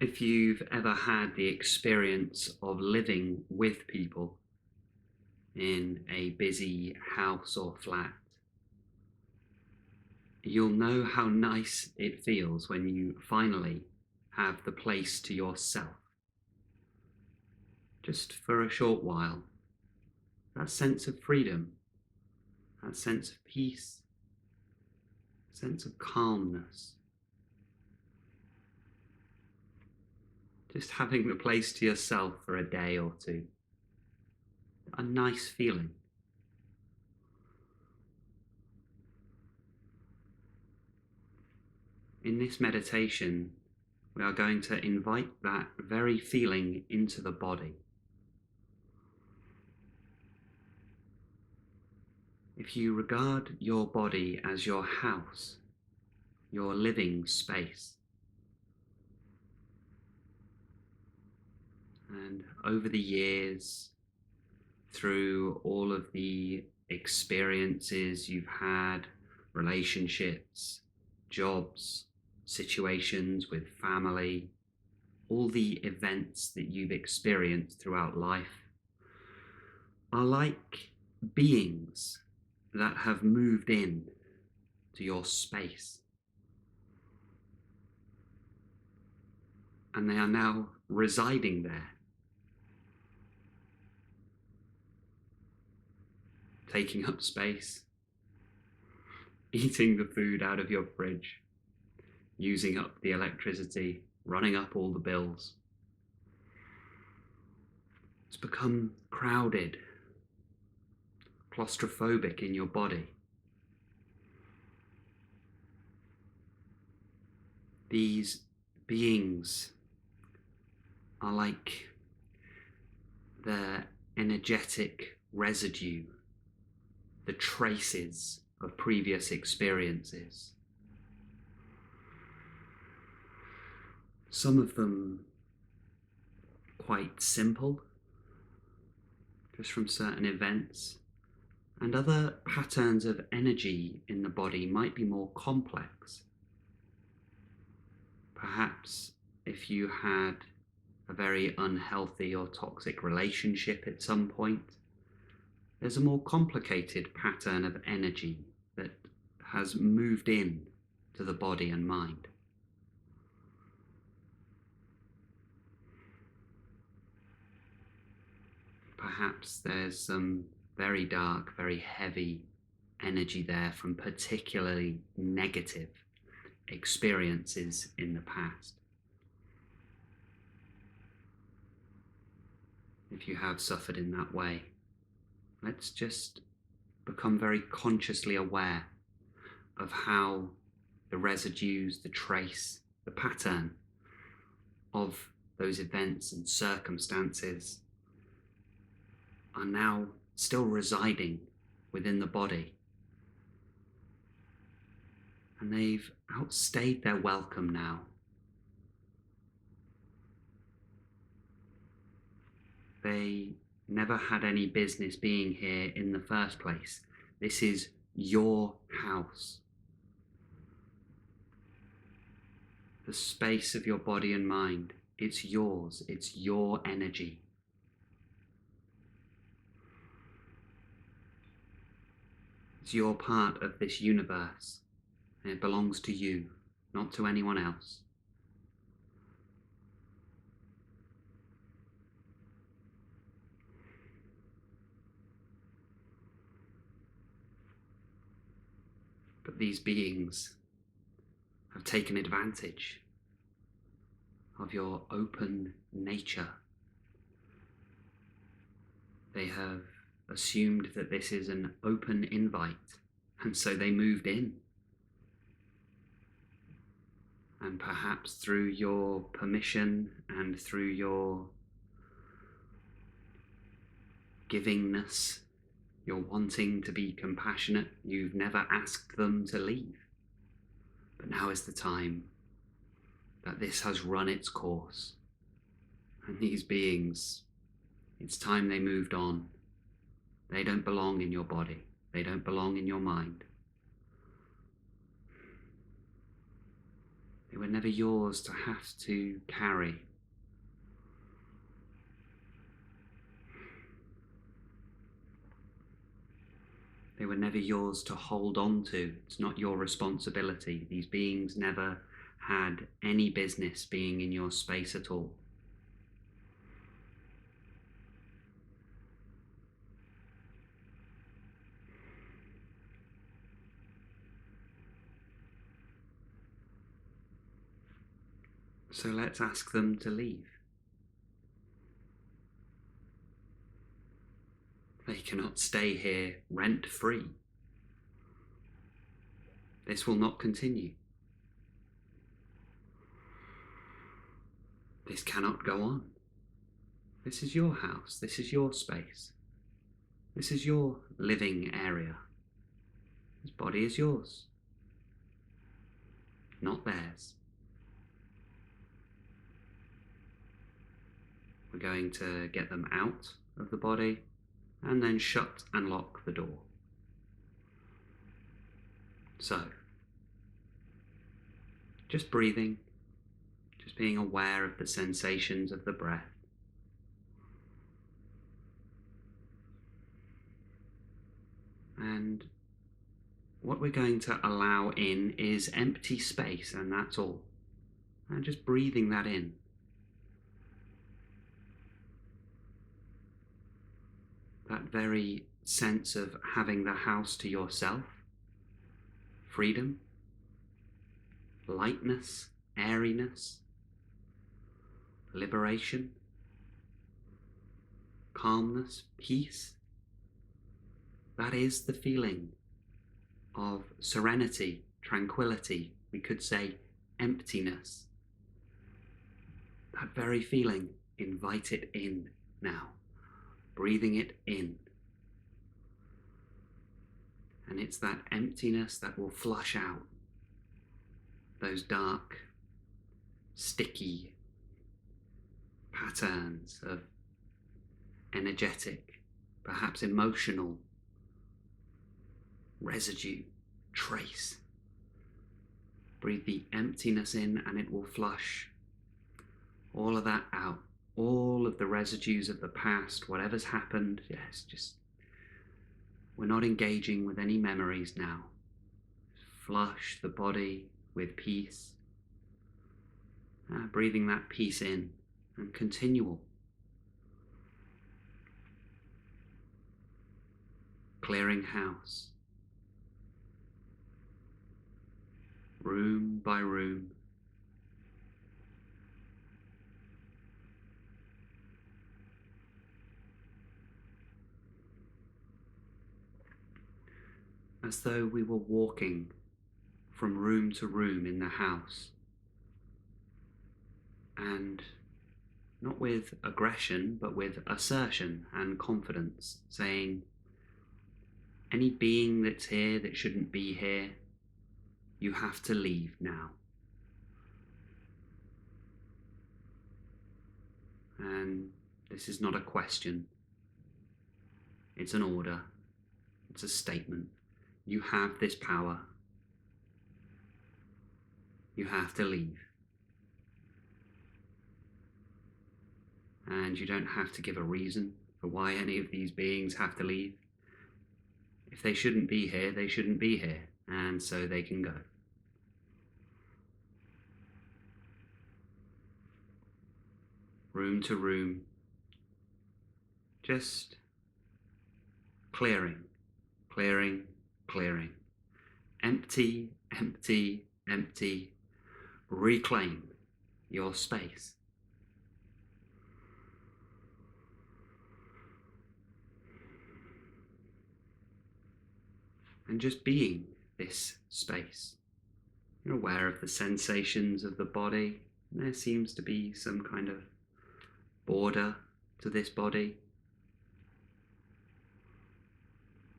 If you've ever had the experience of living with people in a busy house or flat, you'll know how nice it feels when you finally have the place to yourself, just for a short while. That sense of freedom, that sense of peace, sense of calmness. Just having the place to yourself for a day or two. A nice feeling. In this meditation, we are going to invite that very feeling into the body. If you regard your body as your house, your living space, and over the years, through all of the experiences you've had, relationships, jobs, situations with family, all the events that you've experienced throughout life are like beings that have moved in to your space. And they are now residing there, taking up space, eating the food out of your fridge, using up the electricity, running up all the bills. It's become crowded, claustrophobic in your body. These beings are like the energetic residue, the traces of previous experiences. Some of them quite simple, just from certain events, and other patterns of energy in the body might be more complex. Perhaps if you had a very unhealthy or toxic relationship at some point, there's a more complicated pattern of energy that has moved in to the body and mind. Perhaps there's some very dark, very heavy energy there from particularly negative experiences in the past. If you have suffered in that way, let's just become very consciously aware of how the residues, the trace, the pattern of those events and circumstances are now still residing within the body. And they've outstayed their welcome now. They never had any business being here in the first place. This is your house. The space of your body and mind, it's yours, it's your energy. It's your part of this universe, and it belongs to you, not to anyone else. But these beings have taken advantage of your open nature. They have assumed that this is an open invite, and so they moved in. And perhaps through your permission and through your givingness, your wanting to be compassionate, you've never asked them to leave. But now is the time that this has run its course. And these beings, it's time they moved on. They don't belong in your body. They don't belong in your mind. They were never yours to have to carry. They were never yours to hold on to. It's not your responsibility. These beings never had any business being in your space at all. So let's ask them to leave. They cannot stay here rent-free. This will not continue. This cannot go on. This is your house. This is your space. This is your living area. This body is yours, not theirs. We're going to get them out of the body and then shut and lock the door. So, just breathing, just being aware of the sensations of the breath. And what we're going to allow in is empty space, and that's all. And just breathing that in. That very sense of having the house to yourself, freedom, lightness, airiness, liberation, calmness, peace. That is the feeling of serenity, tranquility, we could say emptiness. That very feeling, invite it in now, breathing it in. And it's that emptiness that will flush out those dark, sticky patterns of energetic, perhaps emotional residue, trace. Breathe the emptiness in and it will flush all of that out. All of the residues of the past, whatever's happened, yes, just, we're not engaging with any memories now. Flush the body with peace. Breathing that peace in and continual. Clearing house. Room by room. As though we were walking from room to room in the house. And not with aggression, but with assertion and confidence, saying, any being that's here that shouldn't be here, you have to leave now. And this is not a question. It's an order. It's a statement. You have this power. You have to leave. And you don't have to give a reason for why any of these beings have to leave. If they shouldn't be here, they shouldn't be here, and so they can go. Room to room, just clearing, clearing, clearing. Empty, empty, empty. Reclaim your space. And just being this space. You're aware of the sensations of the body. There seems to be some kind of border to this body.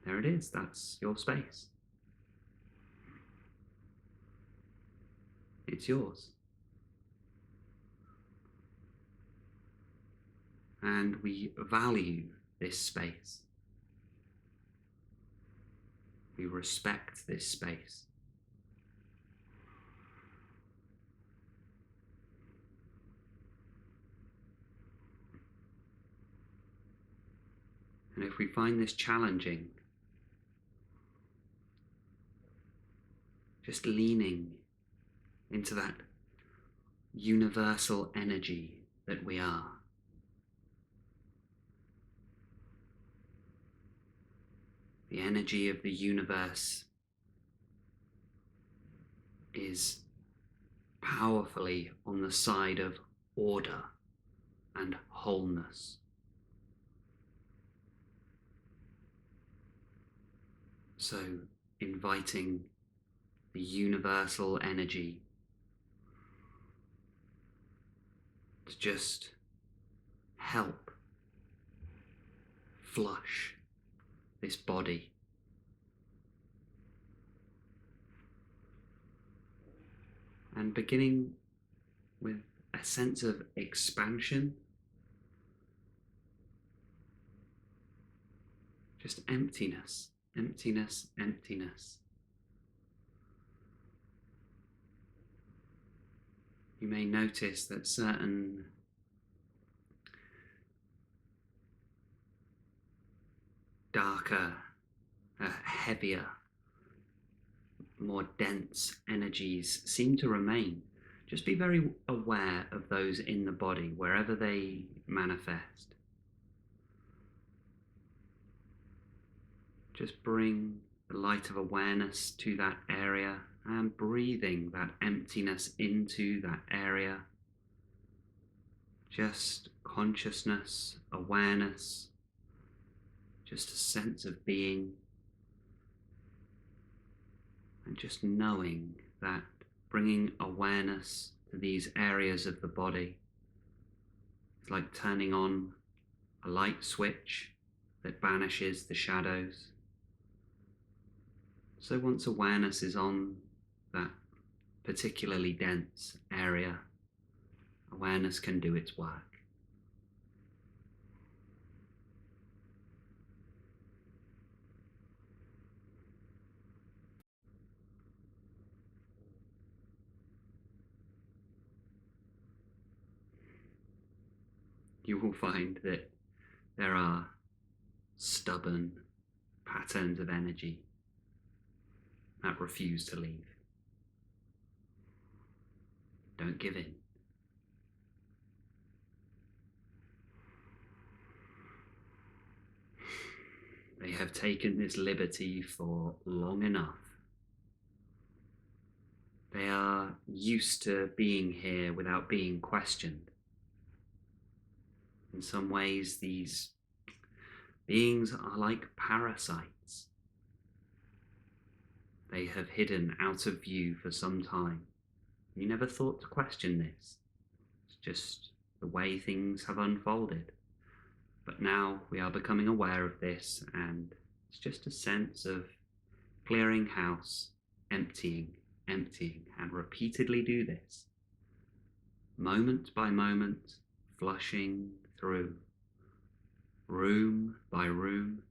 There it is, that's your space. It's yours. And we value this space. We respect this space. And if we find this challenging, just leaning into that universal energy that we are. The energy of the universe is powerfully on the side of order and wholeness. So, inviting the universal energy to just help flush this body. And beginning with a sense of expansion, just emptiness, emptiness, emptiness. You may notice that certain darker, heavier, more dense energies seem to remain. Just be very aware of those in the body, wherever they manifest. Just bring the light of awareness to that area and breathing that emptiness into that area. Just consciousness, awareness, just a sense of being, and just knowing that bringing awareness to these areas of the body is like turning on a light switch that banishes the shadows. So once awareness is on that particularly dense area, awareness can do its work. You will find that there are stubborn patterns of energy that refuse to leave. Don't give in. They have taken this liberty for long enough. They are used to being here without being questioned. In some ways, these beings are like parasites. They have hidden out of view for some time. You never thought to question this. It's just the way things have unfolded. But now we are becoming aware of this, and it's just a sense of clearing house, emptying, and repeatedly do this. Moment by moment, flushing through, room by room.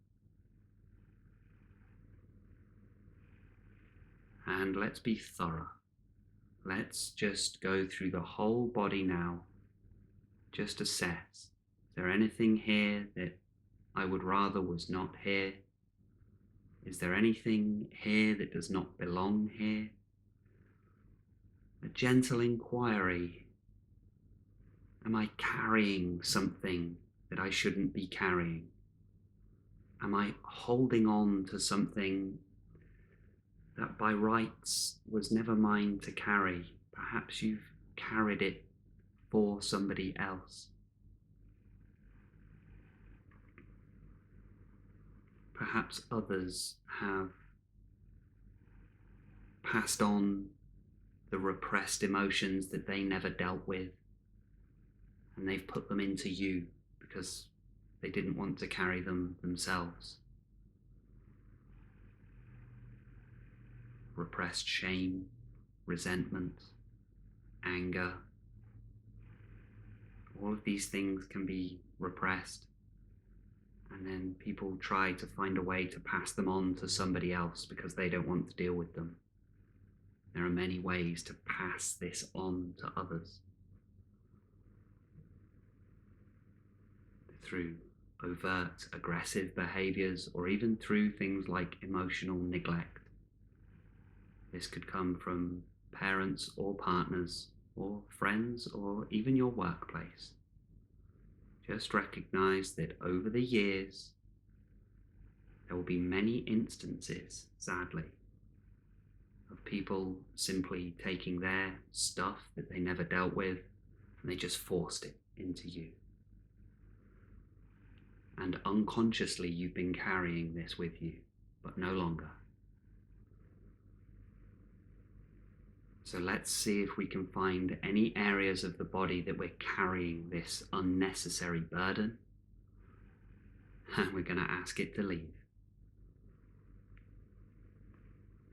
And let's be thorough. Let's just go through the whole body now. Just assess. Is there anything here that I would rather was not here? Is there anything here that does not belong here? A gentle inquiry. Am I carrying something that I shouldn't be carrying? Am I holding on to something that by rights was never mine to carry? Perhaps you've carried it for somebody else. Perhaps others have passed on the repressed emotions that they never dealt with, and they've put them into you because they didn't want to carry them themselves. Repressed shame, resentment, anger. All of these things can be repressed, and then people try to find a way to pass them on to somebody else because they don't want to deal with them. There are many ways to pass this on to others. Through overt aggressive behaviors, or even through things like emotional neglect. This could come from parents or partners or friends or even your workplace. Just recognize that over the years, there will be many instances, sadly, of people simply taking their stuff that they never dealt with and they just forced it into you. And unconsciously you've been carrying this with you, but no longer. So let's see if we can find any areas of the body that we're carrying this unnecessary burden, and we're going to ask it to leave.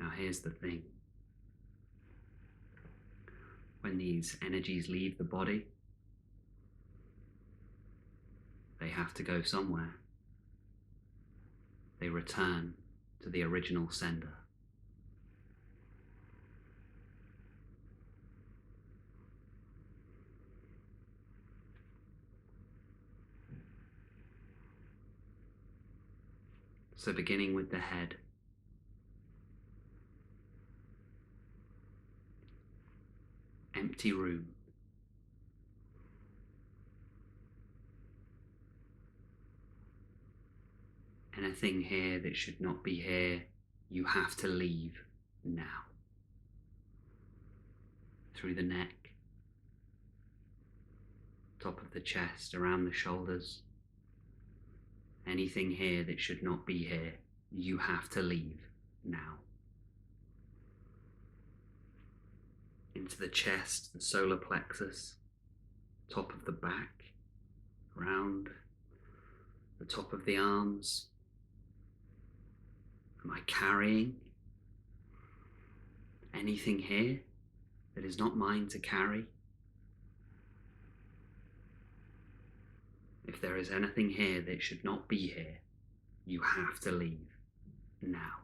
Now here's the thing. When these energies leave the body, they have to go somewhere. They return to the original sender. So beginning with the head. Empty room. Anything here that should not be here, you have to leave now. Through the neck, top of the chest, around the shoulders. Anything here that should not be here, you have to leave now. Into the chest, the solar plexus, top of the back, around the top of the arms. Am I carrying anything here that is not mine to carry? If there is anything here that should not be here, you have to leave now.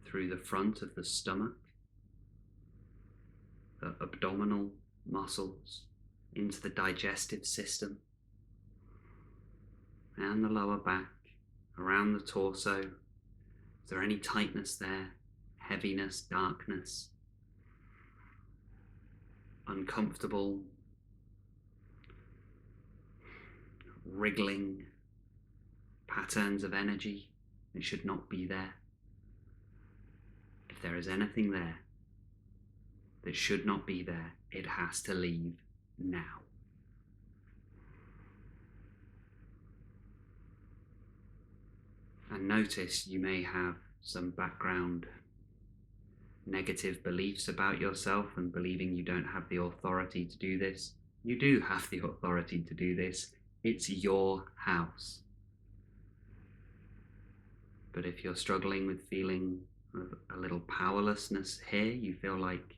Through the front of the stomach, the abdominal muscles, into the digestive system, and the lower back, around the torso. Is there any tightness there? Heaviness, darkness, uncomfortable, wriggling patterns of energy that should not be there? If there is anything there that should not be there, it has to leave now. And notice you may have some background negative beliefs about yourself and believing you don't have the authority to do this. You do have the authority to do this. It's your house. But if you're struggling with feeling a little powerlessness here, you feel like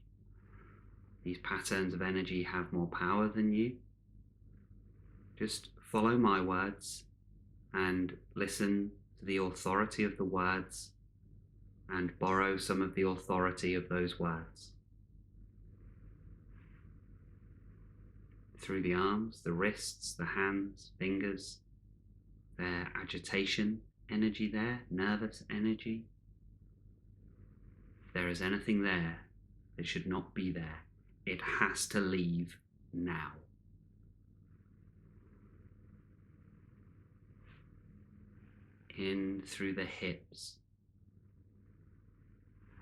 these patterns of energy have more power than you, just follow my words and listen to the authority of the words and borrow some of the authority of those words. Through the arms, the wrists, the hands, fingers, their agitation energy there, nervous energy. If there is anything there that should not be there, it has to leave now. In through the hips.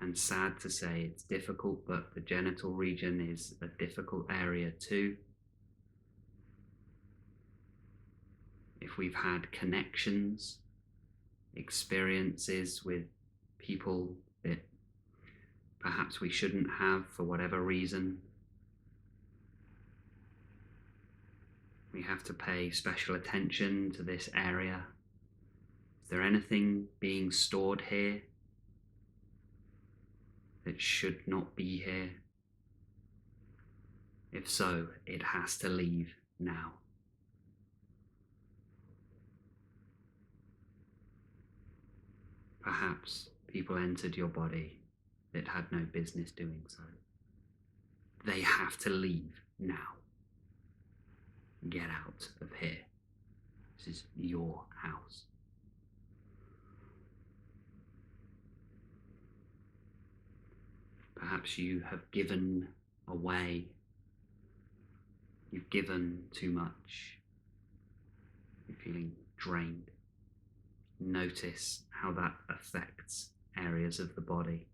And sad to say, it's difficult, but the genital region is a difficult area too. If we've had connections, experiences with people that perhaps we shouldn't have for whatever reason, we have to pay special attention to this area. Is there anything being stored here that should not be here? If so, it has to leave now. Perhaps people entered your body that had no business doing so. They have to leave now. Get out of here. This is your house. Perhaps you have given away. You've given too much. You're feeling drained. Notice how that affects areas of the body.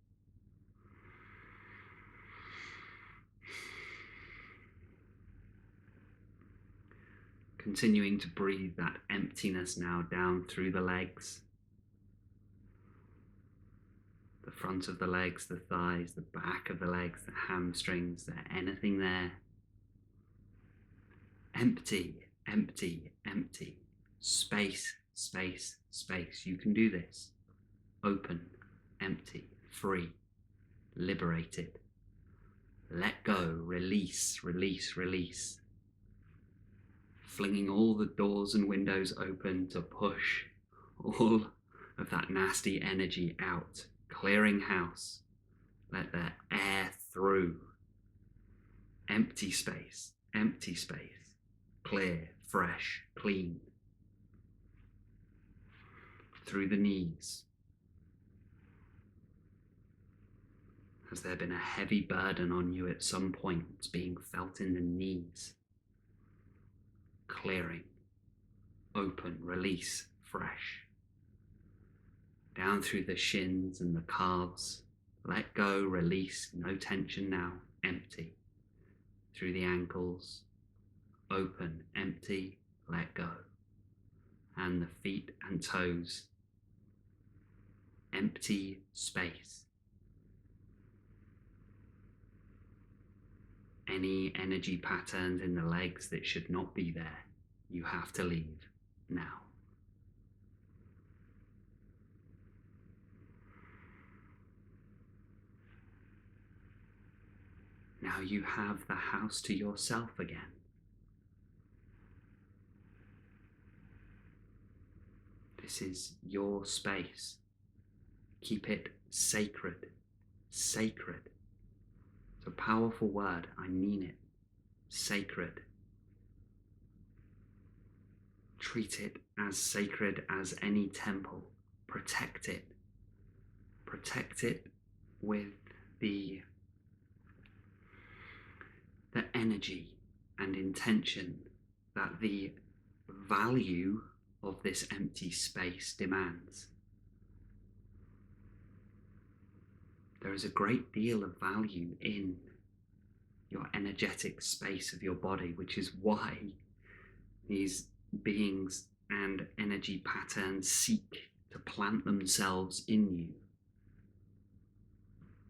Continuing to breathe that emptiness now down through the legs, the front of the legs, the thighs, the back of the legs, the hamstrings. Is there anything there? Empty, empty, empty. Space, space, space. You can do this. Open, empty, free, liberated. Let go, release, release, release. Flinging all the doors and windows open to push all of that nasty energy out. Clearing house. Let the air through. Empty space, empty space. Clear, fresh, clean. Through the knees. Has there been a heavy burden on you at some point? It's being felt in the knees. Clearing, open, release, fresh. Down through the shins and the calves. Let go, release, no tension now, empty. Through the ankles, open, empty, let go. And the feet and toes, empty space. Any energy patterns in the legs that should not be there, you have to leave now. Now you have the house to yourself again. This is your space. Keep it sacred. Sacred. It's a powerful word. I mean it. Sacred. Treat it as sacred as any temple. Protect it. Protect it with the energy and intention that the value of this empty space demands. There is a great deal of value in your energetic space of your body, which is why these beings and energy patterns seek to plant themselves in you.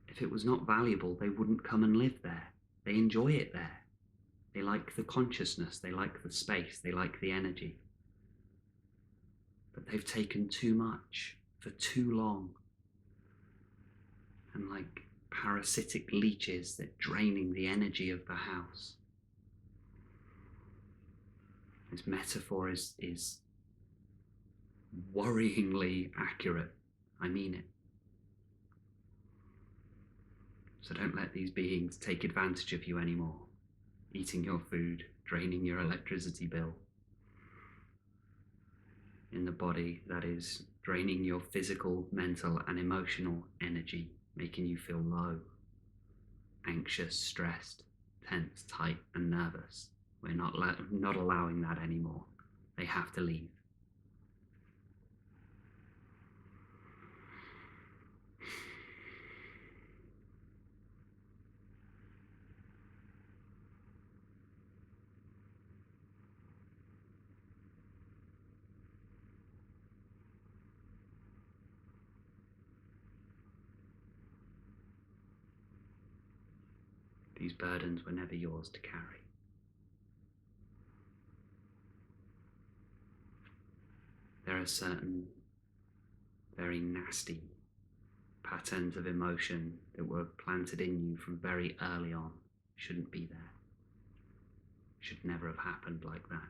If it was not valuable, they wouldn't come and live there. They enjoy it there. They like the consciousness, they like the space, they like the energy. But they've taken too much for too long. And like parasitic leeches, they're draining the energy of the house. This metaphor is worryingly accurate. I mean it. So don't let these beings take advantage of you anymore. Eating your food, draining your electricity bill. In the body, that is draining your physical, mental, and emotional energy, making you feel low, anxious, stressed, tense, tight, and nervous. We're not allowing that anymore. They have to leave. These burdens were never yours to carry. There are certain very nasty patterns of emotion that were planted in you from very early on. Shouldn't be there. Should never have happened like that.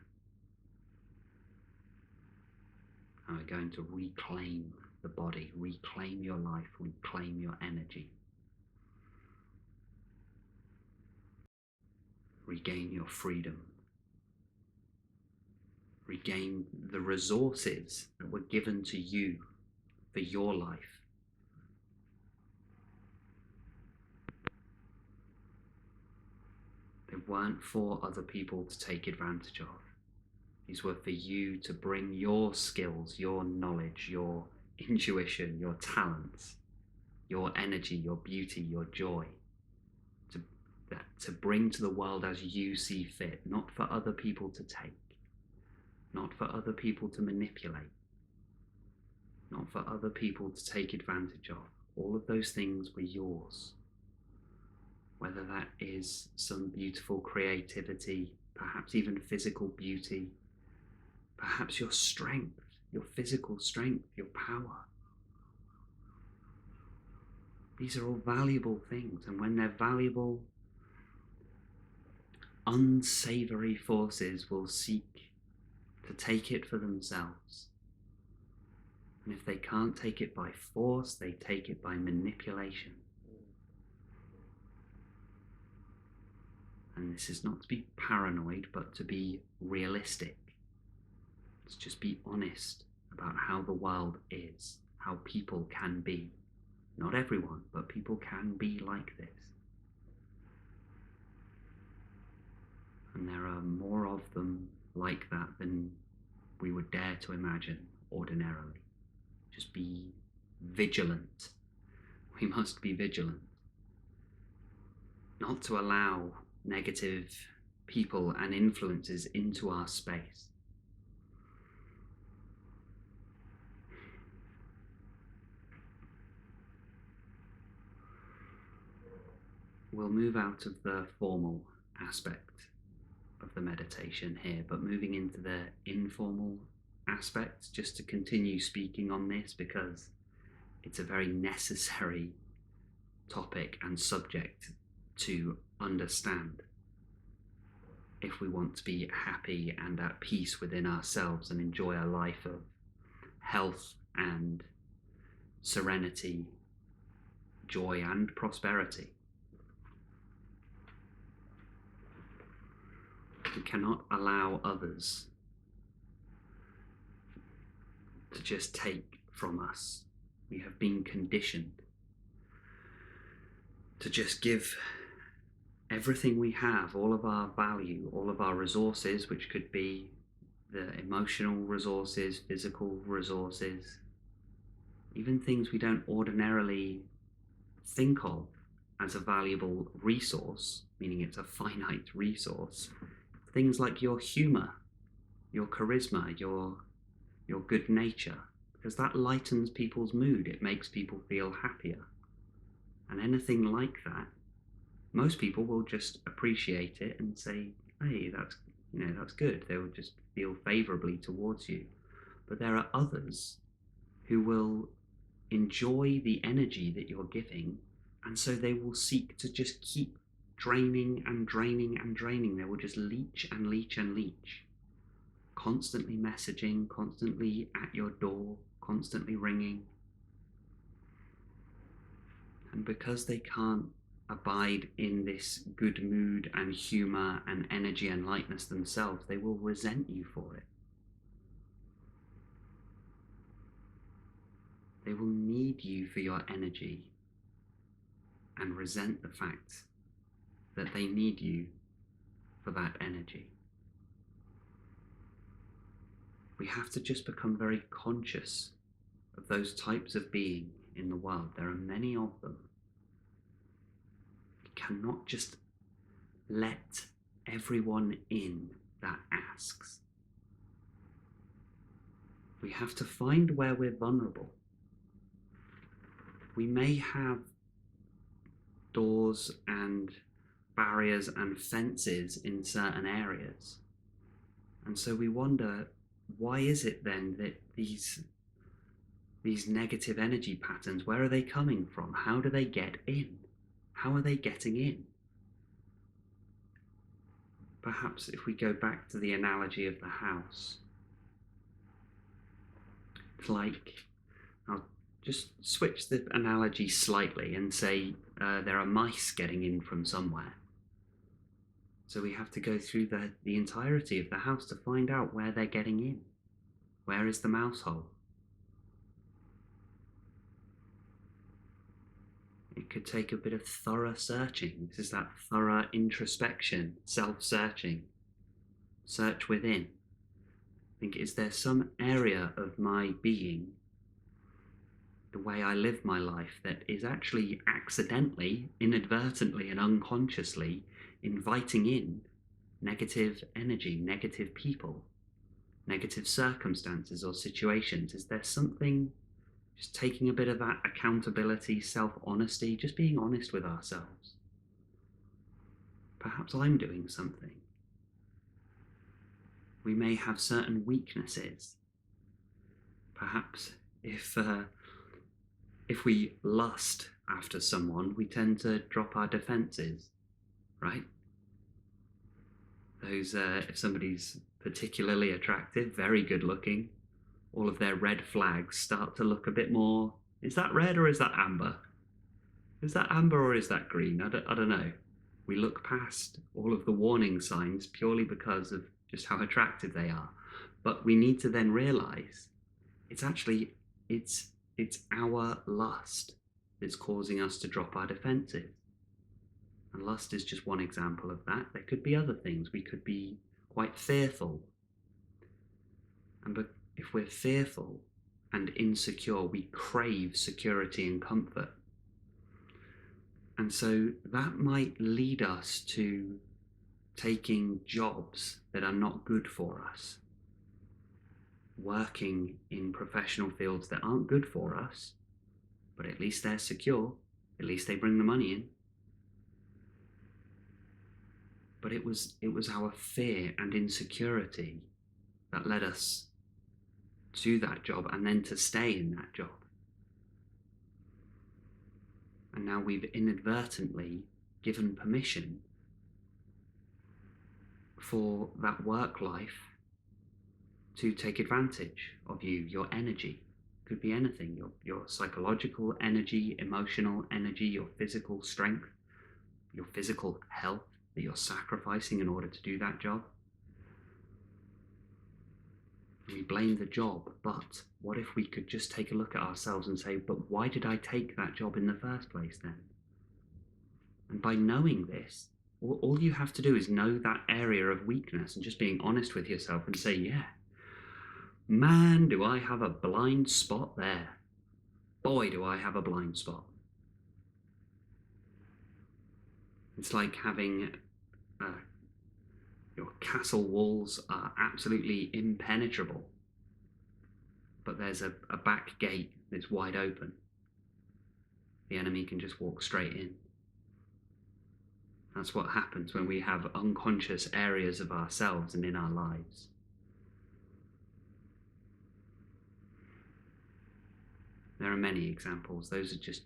And we're going to reclaim the body, reclaim your life, reclaim your energy. Regain your freedom. regain the resources that were given to you for your life. They weren't for other people to take advantage of. These were for you to bring your skills, your knowledge, your intuition, your talents, your energy, your beauty, your joy, to bring to the world as you see fit, not for other people to take, not for other people to manipulate, not for other people to take advantage of. All of those things were yours. Whether that is some beautiful creativity, perhaps even physical beauty, perhaps your strength, your physical strength, your power. These are all valuable things, and when they're valuable, unsavory forces will seek to take it for themselves. And if they can't take it by force, they take it by manipulation. And this is not to be paranoid, but to be realistic. Let's just be honest about how the world is, how people can be. Not everyone, but people can be like this. And there are more of them like that than we would dare to imagine ordinarily. Just be vigilant. We must be vigilant. Not to allow negative people and influences into our space. We'll move out of the formal aspect of the meditation here, but moving into the informal aspects, just to continue speaking on this, because it's a very necessary topic and subject to understand if we want to be happy and at peace within ourselves and enjoy a life of health and serenity, joy and prosperity. We cannot allow others to just take from us. We have been conditioned to just give everything we have, all of our value, all of our resources, which could be the emotional resources, physical resources, even things we don't ordinarily think of as a valuable resource, meaning it's a finite resource. Things like your humor, your charisma, your good nature, because that lightens people's mood. It makes people feel happier. And anything like that, most people will just appreciate it and say, hey, that's good. They will just feel favorably towards you. But there are others who will enjoy the energy that you're giving, and so they will seek to just keep draining and draining and draining. They will just leech and leech and leech, constantly messaging, constantly at your door, constantly ringing. And because they can't abide in this good mood and humor and energy and lightness themselves, they will resent you for it. They will need you for your energy and resent the fact that they need you for that energy. We have to just become very conscious of those types of being in the world. There are many of them. We cannot just let everyone in that asks. We have to find where we're vulnerable. We may have doors and barriers and fences in certain areas. And so we wonder, why is it then that these negative energy patterns, where are they coming from? How do they get in? How are they getting in? Perhaps if we go back to the analogy of the house, it's like, I'll just switch the analogy slightly and say there are mice getting in from somewhere. So we have to go through the entirety of the house to find out where they're getting in. Where is the mouse hole? It could take a bit of thorough searching. This is that thorough introspection, self-searching. Search within. Think, is there some area of my being, the way I live my life, that is actually accidentally, inadvertently, and unconsciously inviting in negative energy, negative people, negative circumstances or situations? Is there something, just taking a bit of that accountability, self-honesty, just being honest with ourselves? Perhaps I'm doing something. We may have certain weaknesses. Perhaps if we lust after someone, we tend to drop our defenses, right? If somebody's particularly attractive, very good looking, all of their red flags start to look a bit more, is that red or is that amber? Is that amber or is that green? I don't know. We look past all of the warning signs purely because of just how attractive they are. But we need to then realize it's our lust that's causing us to drop our defenses. And lust is just one example of that. There could be other things. We could be quite fearful. But if we're fearful and insecure, we crave security and comfort. And so that might lead us to taking jobs that are not good for us, working in professional fields that aren't good for us, but at least they're secure, at least they bring the money in. But it was our fear and insecurity that led us to that job and then to stay in that job. And now we've inadvertently given permission for that work life to take advantage of you, your energy. Could be anything, your psychological energy, emotional energy, your physical strength, your physical health that you're sacrificing in order to do that job. We blame the job, but what if we could just take a look at ourselves and say, but why did I take that job in the first place then? And by knowing this, all you have to do is know that area of weakness and just being honest with yourself and say, yeah, man, do I have a blind spot there. Boy, do I have a blind spot. It's like having your castle walls are absolutely impenetrable, but there's a back gate that's wide open. The enemy can just walk straight in. That's what happens when we have unconscious areas of ourselves and in our lives. There are many examples. Those are just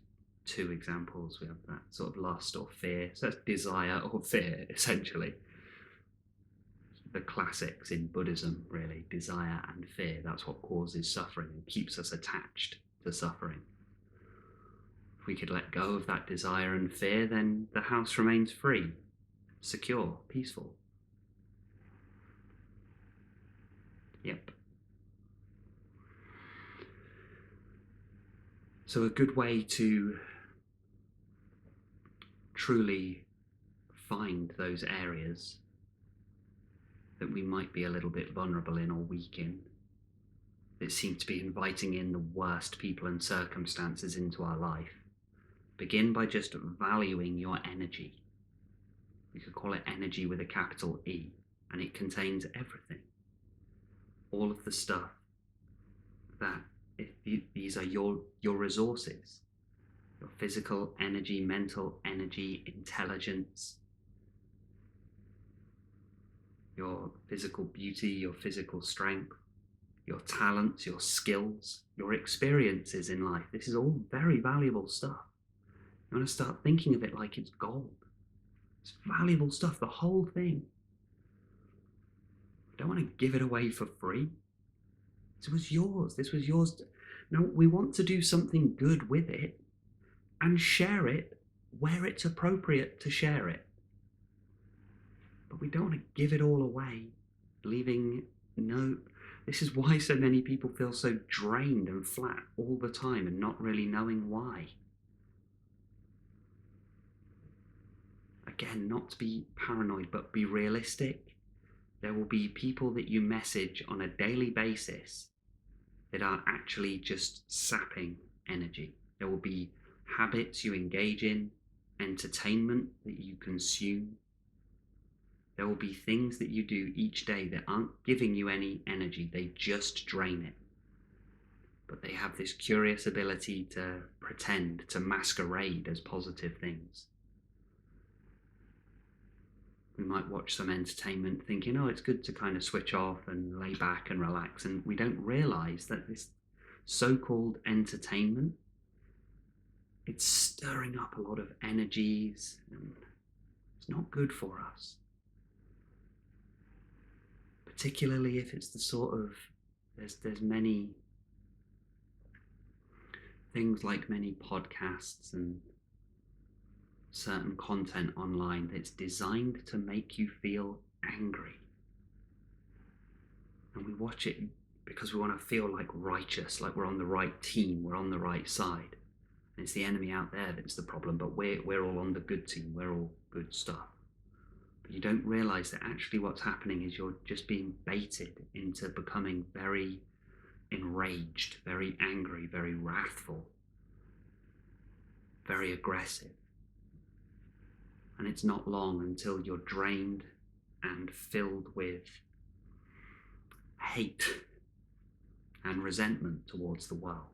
two examples. We have that sort of lust or fear. So that's desire or fear, essentially. The classics in Buddhism, really. Desire and fear. That's what causes suffering and keeps us attached to suffering. If we could let go of that desire and fear, then the house remains free, secure, peaceful. Yep. So a good way to truly find those areas that we might be a little bit vulnerable in or weak in, that seem to be inviting in the worst people and circumstances into our life, begin by just valuing your energy. You could call it energy with a capital E, and it contains everything. All of the stuff that, these are your resources, your physical energy, mental energy, intelligence, your physical beauty, your physical strength, your talents, your skills, your experiences in life. This is all very valuable stuff. You want to start thinking of it like it's gold. It's valuable stuff, the whole thing. You don't want to give it away for free. This was yours. This was yours. Now, we want to do something good with it and share it where it's appropriate to share it. But we don't want to give it all away, leaving no. This is why so many people feel so drained and flat all the time and not really knowing why. Again, not to be paranoid, but be realistic. There will be people that you message on a daily basis that are actually just sapping energy. There will be habits you engage in, entertainment that you consume. There will be things that you do each day that aren't giving you any energy, they just drain it. But they have this curious ability to pretend, to masquerade as positive things. We might watch some entertainment thinking, oh, it's good to kind of switch off and lay back and relax. And we don't realize that this so-called entertainment, it's stirring up a lot of energies and it's not good for us. Particularly if it's the sort of, there's many things like many podcasts and certain content online that's designed to make you feel angry. And we watch it because we want to feel like righteous, like we're on the right team, we're on the right side. And it's the enemy out there that's the problem, but we're all on the good team, we're all good stuff. But you don't realize that actually what's happening is you're just being baited into becoming very enraged, very angry, very wrathful, very aggressive. And it's not long until you're drained and filled with hate and resentment towards the world.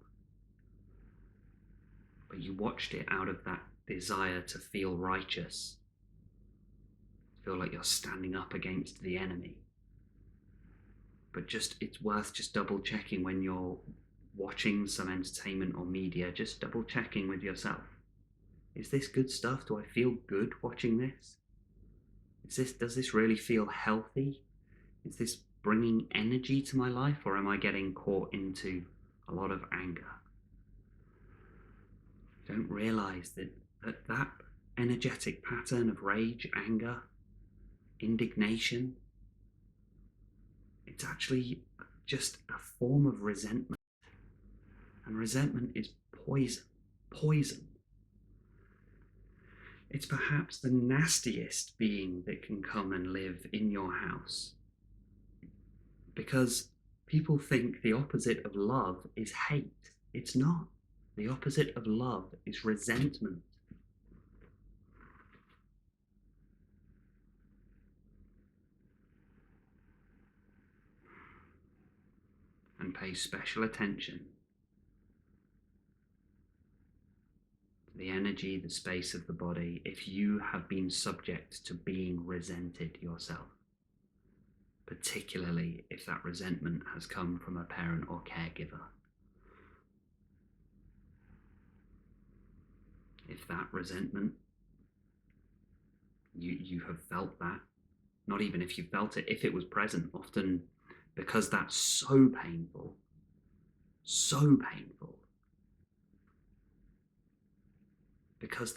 But you watched it out of that desire to feel righteous, feel like you're standing up against the enemy. But it's worth just double checking when you're watching some entertainment or media, just double checking with yourself. Is this good stuff? Do I feel good watching this? Does this really feel healthy? Is this bringing energy to my life, or am I getting caught into a lot of anger? Don't realize that energetic pattern of rage, anger, indignation, it's actually just a form of resentment. And resentment is poison. It's perhaps the nastiest being that can come and live in your house. Because people think the opposite of love is hate. It's not. The opposite of love is resentment. And pay special attention to the energy, the space of the body, if you have been subject to being resented yourself. Particularly if that resentment has come from a parent or caregiver. If that resentment, you have felt that, not even if you felt it, if it was present, often because that's so painful, because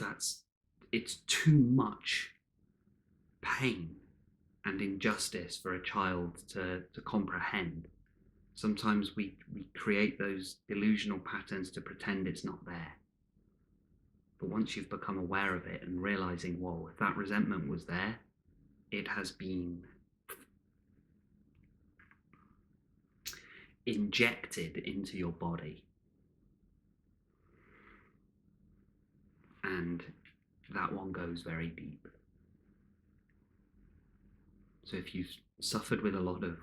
it's too much pain and injustice for a child to comprehend. Sometimes we create those delusional patterns to pretend it's not there. But once you've become aware of it and realizing, whoa, if that resentment was there, it has been injected into your body. And that one goes very deep. So if you've suffered with a lot of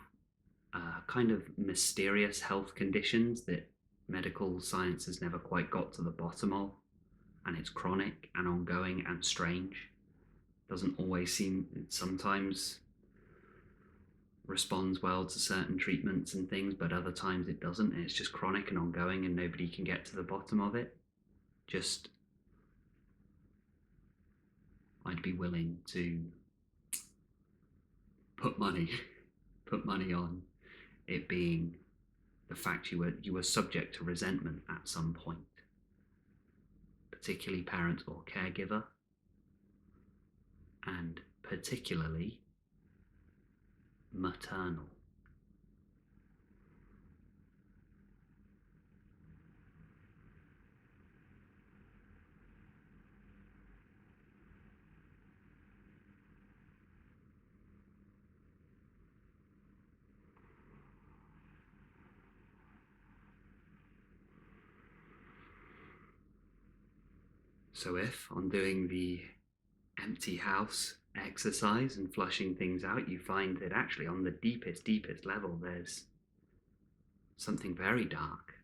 kind of mysterious health conditions that medical science has never quite got to the bottom of, and it's chronic and ongoing and strange, doesn't always seem, it sometimes responds well to certain treatments and things, but other times it doesn't, and it's just chronic and ongoing and nobody can get to the bottom of it. Just, I'd be willing to put money on it being the fact you were subject to resentment at some point, particularly parent or caregiver, and particularly maternal. So if on doing the empty house exercise and flushing things out, you find that actually on the deepest level, there's something very dark,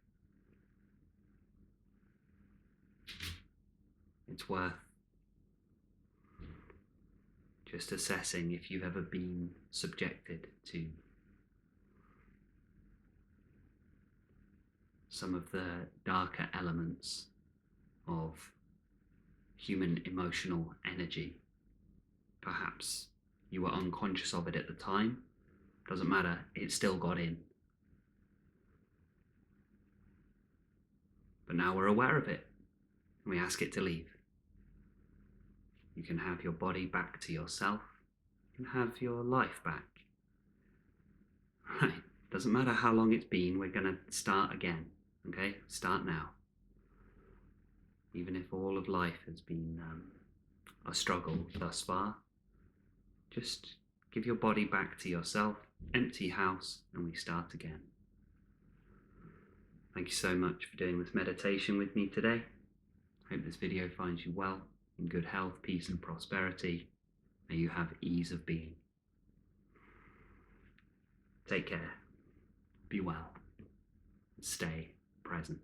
it's worth just assessing if you've ever been subjected to some of the darker elements of human emotional energy. Perhaps you were unconscious of it at the time. Doesn't matter, it still got in. But now we're aware of it, and we ask it to leave. You can have your body back to yourself. You can have your life back. Right, doesn't matter how long it's been, we're going to start again. Okay, start now. Even if all of life has been a struggle thus far, just give your body back to yourself, empty house, and we start again. Thank you so much for doing this meditation with me today. I hope this video finds you well, in good health, peace and prosperity. May you have ease of being. Take care, be well, and stay present.